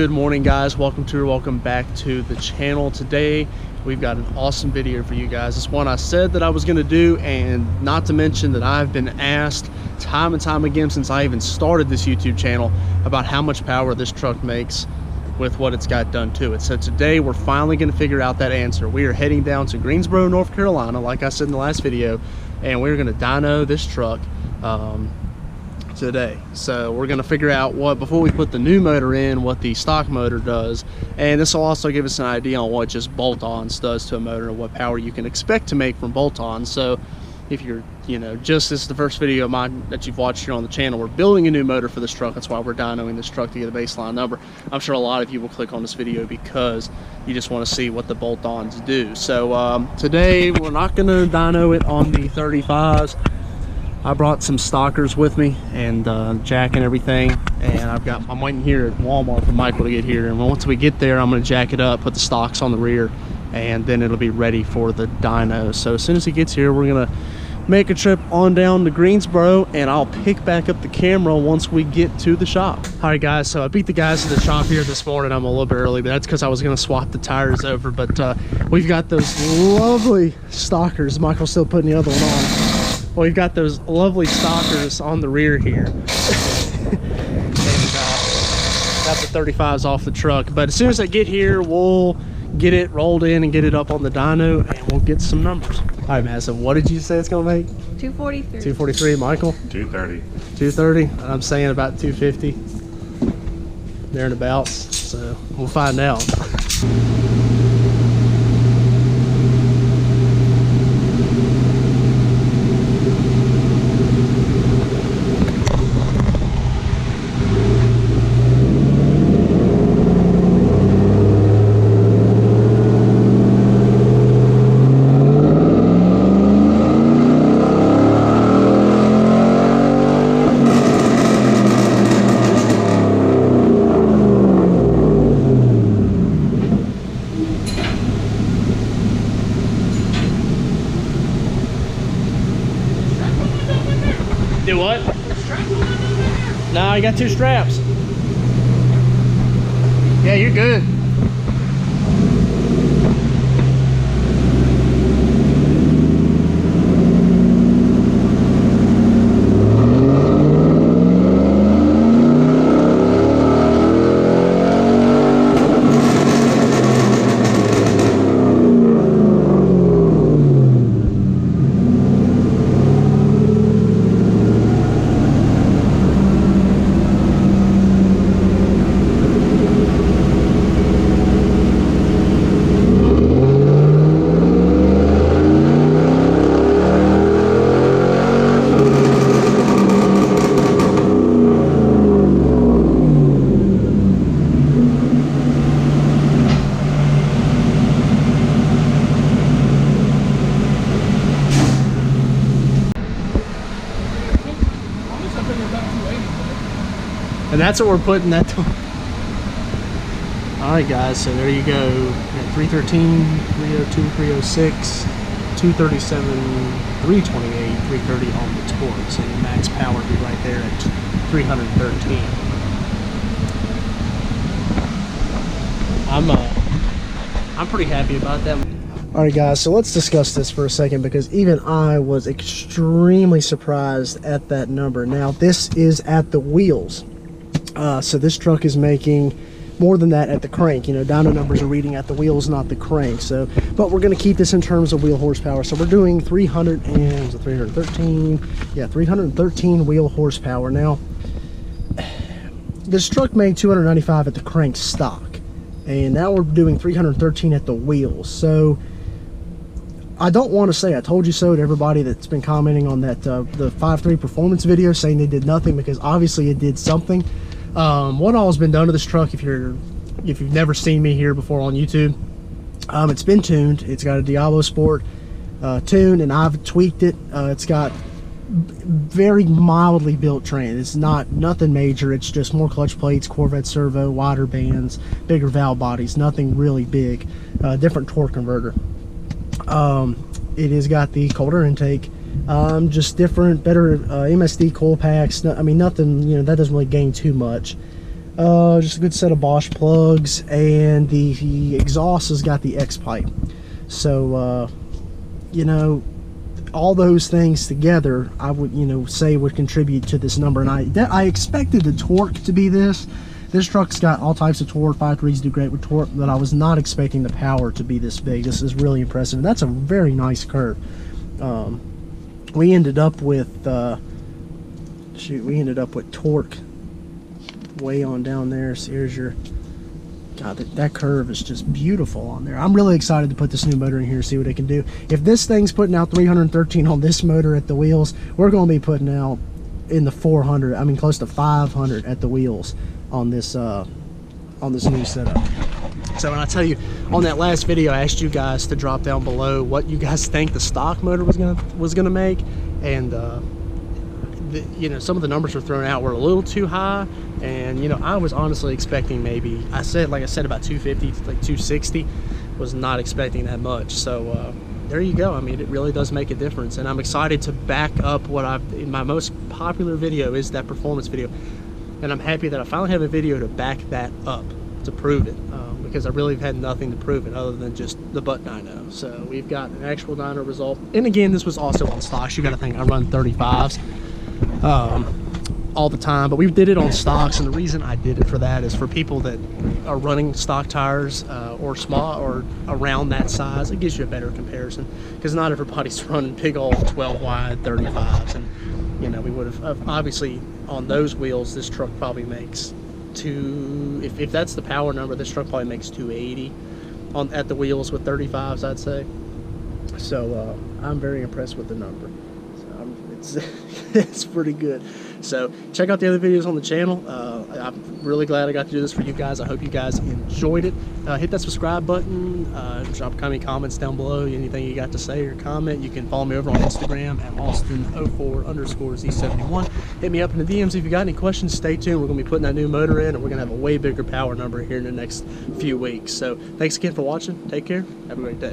Good morning, guys. Welcome back to the channel. Today we've got an awesome video for you guys. It's one I said that I was going to do, and not to mention that I've been asked time and time again since I even started this YouTube channel about how much power this truck makes with what it's got done to it. So today we're finally going to figure out that answer. We are heading down to Greensboro, North Carolina, like I said in the last video, and we're going to dyno this truck today. So we're going to figure out what, before we put the new motor in, what the stock motor does, and this will also give us an idea on what just bolt-ons does to a motor and what power you can expect to make from bolt-ons. So if you're, just this is the first video of mine that you've watched here on the channel, we're building a new motor for this truck. That's why we're dynoing this truck to get a baseline number. I'm sure a lot of you will click on this video because you just want to see what the bolt-ons do. So today we're not going to dyno it on the 35s. I brought some stockers with me and jack and everything, and I'm waiting here at Walmart for Michael to get here, and once we get there I'm going to jack it up, put the stocks on the rear, and then it'll be ready for the dyno. So as soon as he gets here, we're going to make a trip on down to Greensboro, and I'll pick back up the camera once we get to the shop. Alright guys, so I beat the guys at the shop here this morning. I'm a little bit early, but that's because I was going to swap the tires over. But we've got those lovely stockers. Michael's still putting the other one on. Well, we've got those lovely stockers on the rear here. And got the 35s off the truck. But as soon as I get here, we'll get it rolled in and get it up on the dyno, and we'll get some numbers. All right, man, so what did you say it's gonna make? 243. 243, Michael? 230. 230? I'm saying about 250. There and abouts, so we'll find out. Do what? No, you got two straps. Yeah, you're good. And that's what we're putting that to. Alright guys, so there you go. We got 313, 302, 306, 237, 328, 330 on the torque. So your max power would be right there at 313. I'm pretty happy about that. Alright guys, so let's discuss this for a second, because even I was extremely surprised at that number. Now this is at the wheels. So this truck is making more than that at the crank. Dyno numbers are reading at the wheels, not the crank. So, but we're going to keep this in terms of wheel horsepower. So we're doing 313 wheel horsepower. Now, this truck made 295 at the crank stock, and now we're doing 313 at the wheels. So I don't want to say I told you so to everybody that's been commenting on that the 5.3 performance video, saying they did nothing, because obviously it did something. What all has been done to this truck, if you've never seen me here before on YouTube, it's been tuned. It's got a Diablo Sport tuned, and I've tweaked it. It's got very mildly built train. It's nothing major. It's just more clutch plates, Corvette servo, wider bands, bigger valve bodies, nothing really big. Different torque converter. It has got the colder intake, just different, better MSD coil packs. I mean, nothing, you know, that doesn't really gain too much. Just a good set of Bosch plugs, and the exhaust has got the X pipe. So you know, all those things together, I would, you know, say would contribute to this number. And I expected the torque to be this. This truck's got all types of torque. 5.3s do great with torque, but I was not expecting the power to be this big. This is really impressive. And that's a very nice curve. We ended up with torque way on down there. So here's your, God, that curve is just beautiful on there. I'm really excited to put this new motor in here, see what it can do. If this thing's putting out 313 on this motor at the wheels, we're going to be putting out in the 400, I mean close to 500 at the wheels on this new setup. So when I tell you, on that last video, I asked you guys to drop down below what you guys think the stock motor was gonna make, and you know, some of the numbers were thrown out were a little too high, and you know, I was honestly expecting maybe, like I said about 250 to like 260. Was not expecting that much. So there you go. I mean, it really does make a difference, and I'm excited to back up what in my most popular video is that performance video, and I'm happy that I finally have a video to back that up, to prove it, because I really had nothing to prove it other than just the butt dyno. So we've got an actual dyno result, and again, this was also on stocks. You got to think I run 35s all the time, but we did it on stocks, and the reason I did it for that is for people that are running stock tires or small or around that size. It gives you a better comparison, because not everybody's running big old 12 wide 35s, and you know, we would have obviously on those wheels, this truck probably makes if that's the power number, this truck probably makes 280 at the wheels with 35s, I'd say. So I'm very impressed with the number. So it's pretty good. So check out the other videos on the channel. I'm really glad I got to do this for you guys. I hope you guys enjoyed it. Hit that subscribe button. Drop comments down below. Anything you got to say or comment. You can follow me over on Instagram at Austin04_Z71. Hit me up in the DMs if you got any questions. Stay tuned. We're going to be putting that new motor in, and we're going to have a way bigger power number here in the next few weeks. So thanks again for watching. Take care. Have a great day.